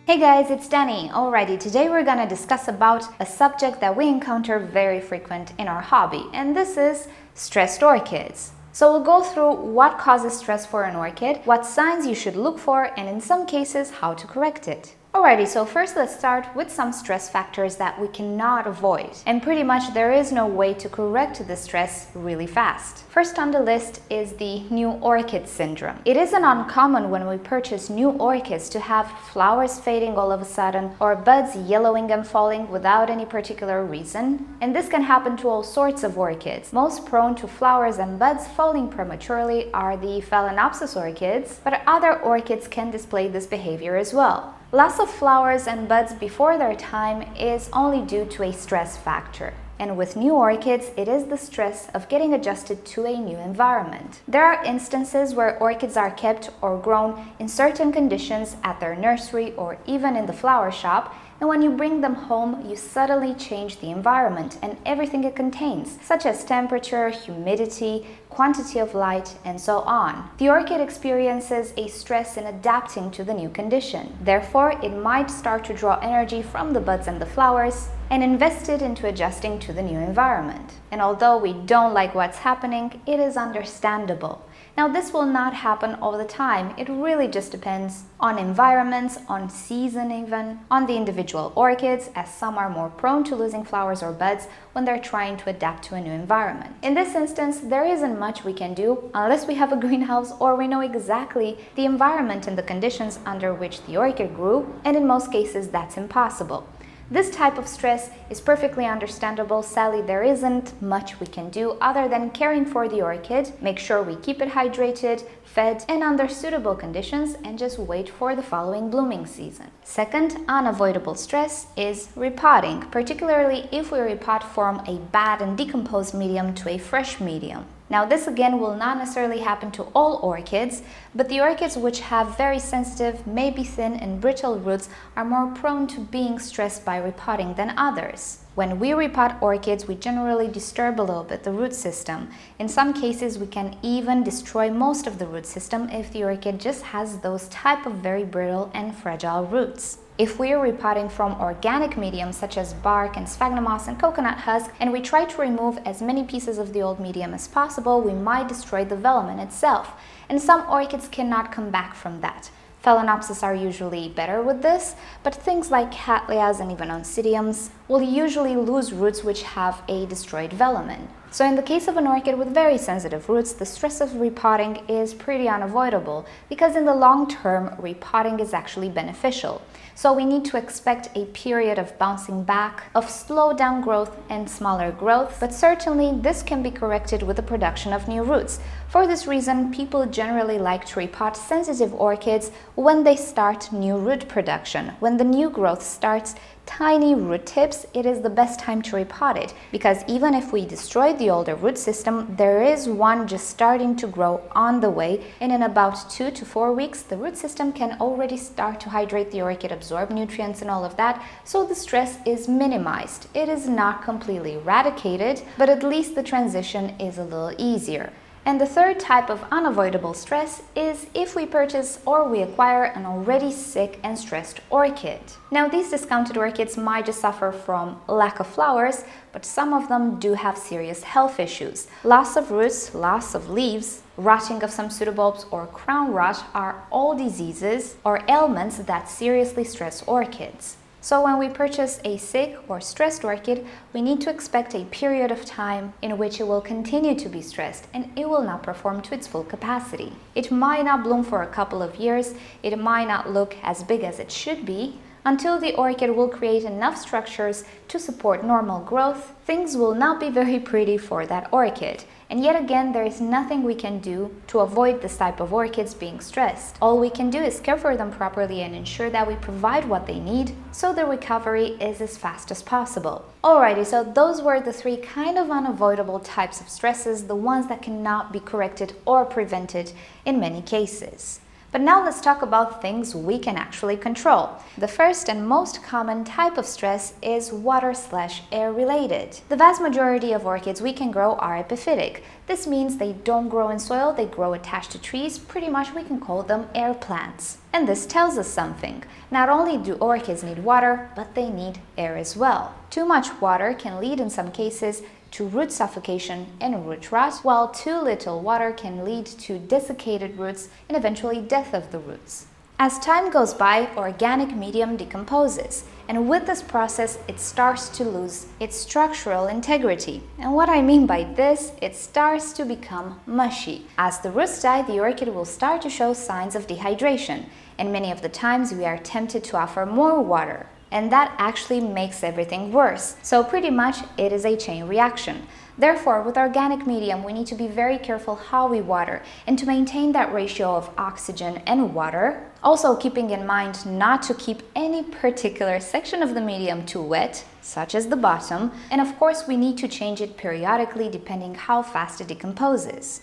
Hey guys, it's Danny. Alrighty, today we're gonna discuss about a subject that we encounter very frequent in our hobby, and this is stressed orchids. So we'll go through what causes stress for an orchid, what signs you should look for, and in some cases, how to correct it. Alrighty, so first let's start with some stress factors that we cannot avoid. And pretty much there is no way to correct the stress really fast. First on the list is the new orchid syndrome. It isn't uncommon when we purchase new orchids to have flowers fading all of a sudden or buds yellowing and falling without any particular reason. And this can happen to all sorts of orchids. Most prone to flowers and buds falling prematurely are the Phalaenopsis orchids, but other orchids can display this behavior as well. Loss of flowers and buds before their time is only due to a stress factor. And with new orchids, it is the stress of getting adjusted to a new environment. There are instances where orchids are kept or grown in certain conditions at their nursery or even in the flower shop, and when you bring them home, you suddenly change the environment and everything it contains, such as temperature, humidity, quantity of light, and so on. The orchid experiences a stress in adapting to the new condition. Therefore, it might start to draw energy from the buds and the flowers and invest it into adjusting to the new environment. And although we don't like what's happening, it is understandable. Now, this will not happen all the time. It really just depends on environments, on season even, on the individual orchids, as some are more prone to losing flowers or buds when they're trying to adapt to a new environment. In this instance, there isn't much we can do unless we have a greenhouse or we know exactly the environment and the conditions under which the orchid grew, and in most cases that's impossible. This type of stress is perfectly understandable. Sadly, there isn't much we can do other than caring for the orchid, make sure we keep it hydrated, fed, and under suitable conditions, and just wait for the following blooming season. Second unavoidable stress is repotting, particularly if we repot from a bad and decomposed medium to a fresh medium. Now, this again will not necessarily happen to all orchids, but the orchids which have very sensitive, maybe thin and brittle roots are more prone to being stressed by repotting than others. When we repot orchids, we generally disturb a little bit the root system. In some cases, we can even destroy most of the root system if the orchid just has those type of very brittle and fragile roots. If we are repotting from organic mediums such as bark and sphagnum moss and coconut husk, and we try to remove as many pieces of the old medium as possible, we might destroy the velamen itself. And some orchids cannot come back from that. Phalaenopsis are usually better with this, but things like Cattleyas and even Oncidiums will usually lose roots which have a destroyed velamen. So in the case of an orchid with very sensitive roots, the stress of repotting is pretty unavoidable because in the long term, repotting is actually beneficial. So we need to expect a period of bouncing back, of slow down growth and smaller growth, but certainly this can be corrected with the production of new roots. For this reason, people generally like to repot sensitive orchids when they start new root production. When the new growth starts, tiny root tips, it is the best time to repot it, because even if we destroy the older root system, there is one just starting to grow on the way, and in about 2 to 4 weeks the root system can already start to hydrate the orchid, absorb nutrients and all of that, so the stress is minimized. It is not completely eradicated, but at least the transition is a little easier. And the third type of unavoidable stress is if we purchase or we acquire an already sick and stressed orchid. Now, these discounted orchids might just suffer from lack of flowers, but some of them do have serious health issues. Loss of roots, loss of leaves, rotting of some pseudobulbs, or crown rot are all diseases or ailments that seriously stress orchids. So when we purchase a sick or stressed orchid, we need to expect a period of time in which it will continue to be stressed and it will not perform to its full capacity. It might not bloom for a couple of years, it might not look as big as it should be. Until the orchid will create enough structures to support normal growth, things will not be very pretty for that orchid. And yet again, there is nothing we can do to avoid this type of orchids being stressed. All we can do is care for them properly and ensure that we provide what they need so the recovery is as fast as possible. Alrighty, so those were the 3 kind of unavoidable types of stresses, the ones that cannot be corrected or prevented in many cases. But now let's talk about things we can actually control. The first and most common type of stress is water/air related. The vast majority of orchids we can grow are epiphytic. This means they don't grow in soil, they grow attached to trees. Pretty much we can call them air plants. And this tells us something. Not only do orchids need water, but they need air as well. Too much water can lead in some cases to root suffocation and root rot, while too little water can lead to desiccated roots and eventually death of the roots. As time goes by, organic medium decomposes, and with this process it starts to lose its structural integrity. And what I mean by this, it starts to become mushy. As the roots die, the orchid will start to show signs of dehydration, and many of the times we are tempted to offer more water. And that actually makes everything worse. So pretty much it is a chain reaction. Therefore, with organic medium, we need to be very careful how we water and to maintain that ratio of oxygen and water. Also keeping in mind not to keep any particular section of the medium too wet, such as the bottom. And of course, we need to change it periodically depending how fast it decomposes.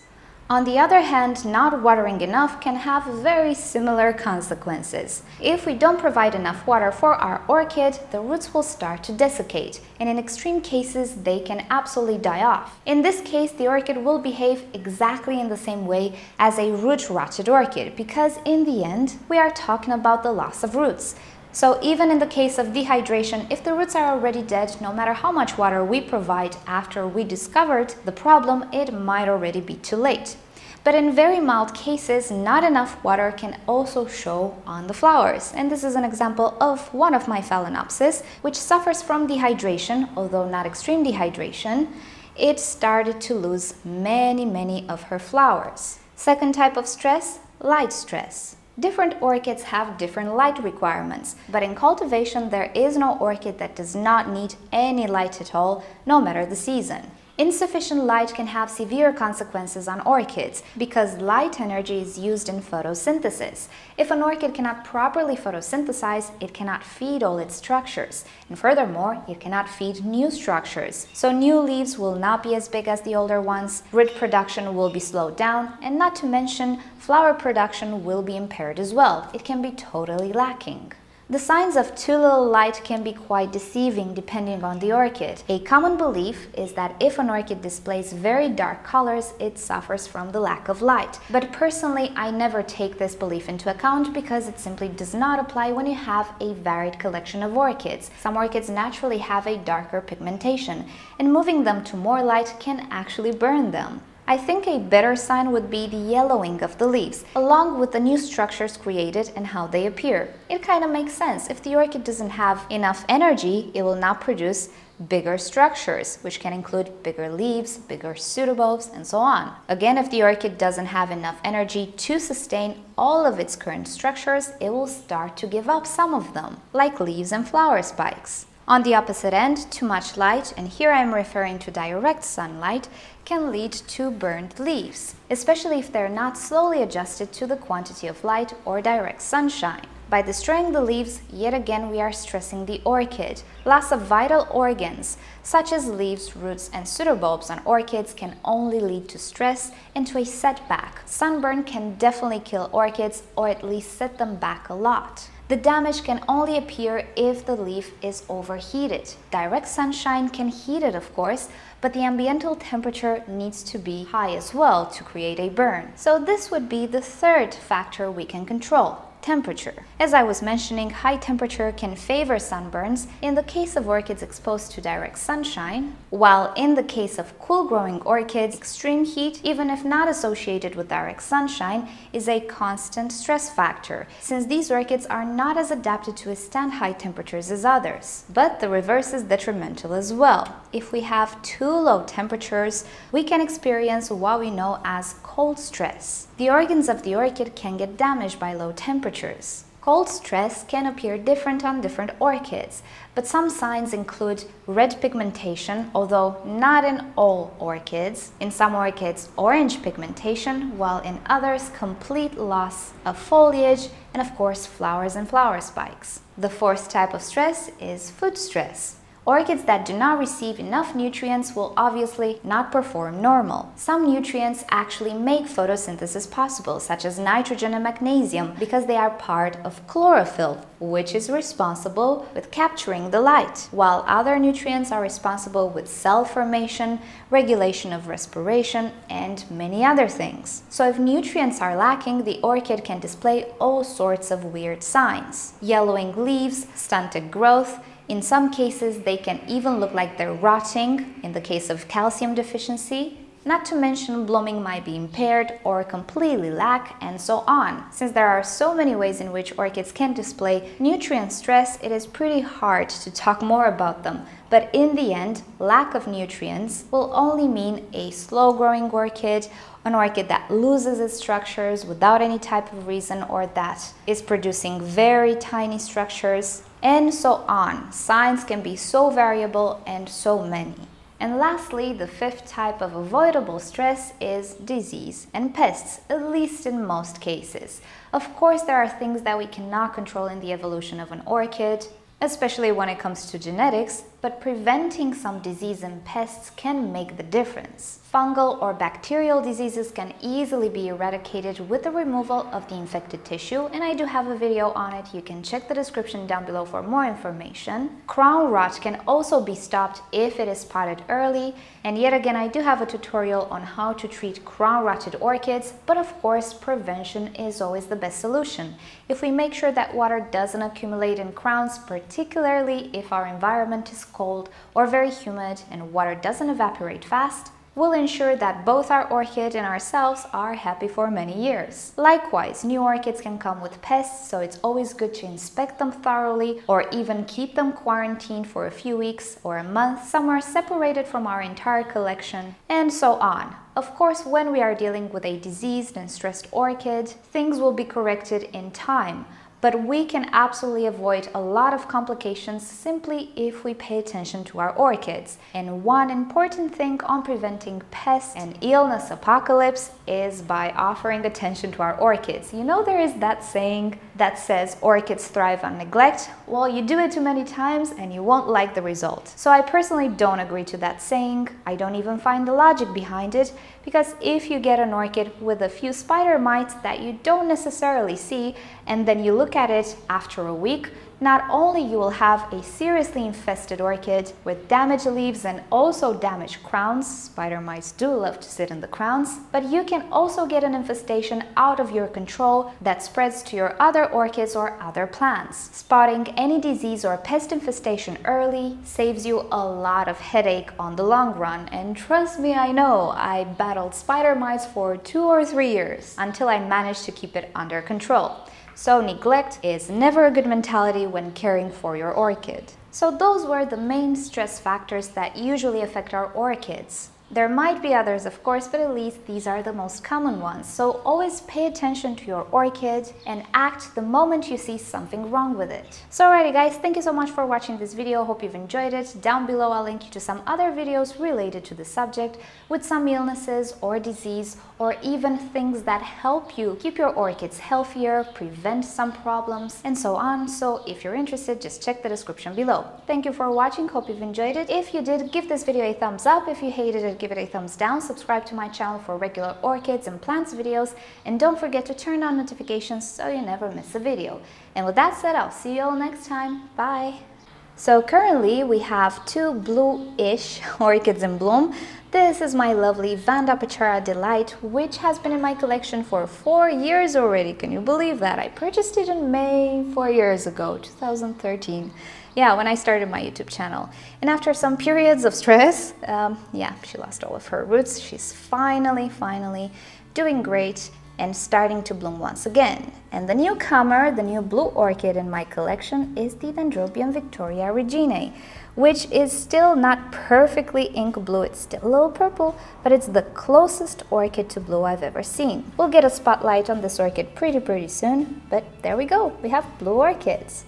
On the other hand, not watering enough can have very similar consequences. If we don't provide enough water for our orchid, the roots will start to desiccate, and in extreme cases, they can absolutely die off. In this case, the orchid will behave exactly in the same way as a root-rotted orchid, because in the end, we are talking about the loss of roots. So even in the case of dehydration, if the roots are already dead, no matter how much water we provide after we discovered the problem, it might already be too late. But in very mild cases, not enough water can also show on the flowers. And this is an example of one of my Phalaenopsis, which suffers from dehydration, although not extreme dehydration. It started to lose many of her flowers. Second type of stress, light stress. Different orchids have different light requirements, but in cultivation there is no orchid that does not need any light at all, no matter the season. Insufficient light can have severe consequences on orchids because light energy is used in photosynthesis. If an orchid cannot properly photosynthesize, it cannot feed all its structures, and furthermore, it cannot feed new structures. So new leaves will not be as big as the older ones, root production will be slowed down, and not to mention, flower production will be impaired as well. It can be totally lacking. The signs of too little light can be quite deceiving depending on the orchid. A common belief is that if an orchid displays very dark colors, it suffers from the lack of light. But personally, I never take this belief into account because it simply does not apply when you have a varied collection of orchids. Some orchids naturally have a darker pigmentation, and moving them to more light can actually burn them. I think a better sign would be the yellowing of the leaves, along with the new structures created and how they appear. It kind of makes sense. If the orchid doesn't have enough energy, it will not produce bigger structures, which can include bigger leaves, bigger pseudobulbs, and so on. Again, if the orchid doesn't have enough energy to sustain all of its current structures, it will start to give up some of them, like leaves and flower spikes. On the opposite end, too much light, and here I am referring to direct sunlight, can lead to burned leaves, especially if they're not slowly adjusted to the quantity of light or direct sunshine. By destroying the leaves, yet again we are stressing the orchid. Loss of vital organs, such as leaves, roots, and pseudobulbs on orchids can only lead to stress and to a setback. Sunburn can definitely kill orchids or at least set them back a lot. The damage can only appear if the leaf is overheated. Direct sunshine can heat it, of course, but the ambiental temperature needs to be high as well to create a burn. So this would be the third factor we can control. Temperature. As I was mentioning, high temperature can favor sunburns in the case of orchids exposed to direct sunshine, while in the case of cool-growing orchids, extreme heat, even if not associated with direct sunshine, is a constant stress factor, since these orchids are not as adapted to withstand high temperatures as others. But the reverse is detrimental as well. If we have too low temperatures, we can experience what we know as cold stress. The organs of the orchid can get damaged by low temperatures. Cold stress can appear different on different orchids, but some signs include red pigmentation, although not in all orchids. In some orchids, orange pigmentation, while in others, complete loss of foliage, and of course, flowers and flower spikes. The fourth type of stress is food stress. Orchids that do not receive enough nutrients will obviously not perform normal. Some nutrients actually make photosynthesis possible, such as nitrogen and magnesium, because they are part of chlorophyll, which is responsible with capturing the light, while other nutrients are responsible with cell formation, regulation of respiration, and many other things. So if nutrients are lacking, the orchid can display all sorts of weird signs. Yellowing leaves, stunted growth. In some cases, they can even look like they're rotting in the case of calcium deficiency. Not to mention blooming might be impaired or completely lack, and so on. Since there are so many ways in which orchids can display nutrient stress, it is pretty hard to talk more about them. But in the end, lack of nutrients will only mean a slow-growing orchid, an orchid that loses its structures without any type of reason, or that is producing very tiny structures, and so on. Signs can be so variable and so many. And lastly, the fifth type of avoidable stress is disease and pests, at least in most cases. Of course, there are things that we cannot control in the evolution of an orchid, especially when it comes to genetics, but preventing some disease and pests can make the difference. Fungal or bacterial diseases can easily be eradicated with the removal of the infected tissue, and I do have a video on it. You can check the description down below for more information. Crown rot can also be stopped if it is spotted early, and yet again I do have a tutorial on how to treat crown rotted orchids, but of course prevention is always the best solution. If we make sure that water doesn't accumulate in crowns, particularly if our environment is cold or very humid and water doesn't evaporate fast, will ensure that both our orchid and ourselves are happy for many years. Likewise, new orchids can come with pests, so it's always good to inspect them thoroughly or even keep them quarantined for a few weeks or a month, somewhere separated from our entire collection, and so on. Of course, when we are dealing with a diseased and stressed orchid, things will be corrected in time. But we can absolutely avoid a lot of complications simply if we pay attention to our orchids. And one important thing on preventing pests and illness apocalypse is by offering attention to our orchids. You know, there is that saying that says orchids thrive on neglect. Well, you do it too many times and you won't like the result. So I personally don't agree to that saying. I don't even find the logic behind it, because if you get an orchid with a few spider mites that you don't necessarily see, and then you look at it after a week, not only you will have a seriously infested orchid with damaged leaves and also damaged crowns — spider mites do love to sit in the crowns — but you can also get an infestation out of your control that spreads to your other orchids or other plants. Spotting any disease or pest infestation early saves you a lot of headache on the long run, and trust me, I know, I battled spider mites for 2 or 3 years until I managed to keep it under control. So neglect is never a good mentality when caring for your orchid. So those were the main stress factors that usually affect our orchids. There might be others, of course, but at least these are the most common ones. So always pay attention to your orchid and act the moment you see something wrong with it. So alrighty guys, thank you so much for watching this video. Hope you've enjoyed it. Down below I'll link you to some other videos related to the subject with some illnesses or disease, or even things that help you keep your orchids healthier, prevent some problems, and so on. So if you're interested, just check the description below. Thank you for watching. Hope you've enjoyed it. If you did, give this video a thumbs up. If you hated it, give it a thumbs down. Subscribe to my channel for regular orchids and plants videos, and don't forget to turn on notifications so you never miss a video. And with that said, I'll see you all next time. Bye! So currently we have 2 blue-ish orchids in bloom. This is my lovely Vanda Pachara Delight, which has been in my collection for 4 years already. Can you believe that? I purchased it in May 4 years ago, 2013. Yeah, when I started my YouTube channel. And after some periods of stress, yeah, she lost all of her roots. She's finally doing great and starting to bloom once again. And the newcomer, the new blue orchid in my collection, is the Dendrobium Victoria Reginae, which is still not perfectly ink blue. It's still a little purple, but it's the closest orchid to blue I've ever seen. We'll get a spotlight on this orchid pretty soon, but there we go. We have blue orchids.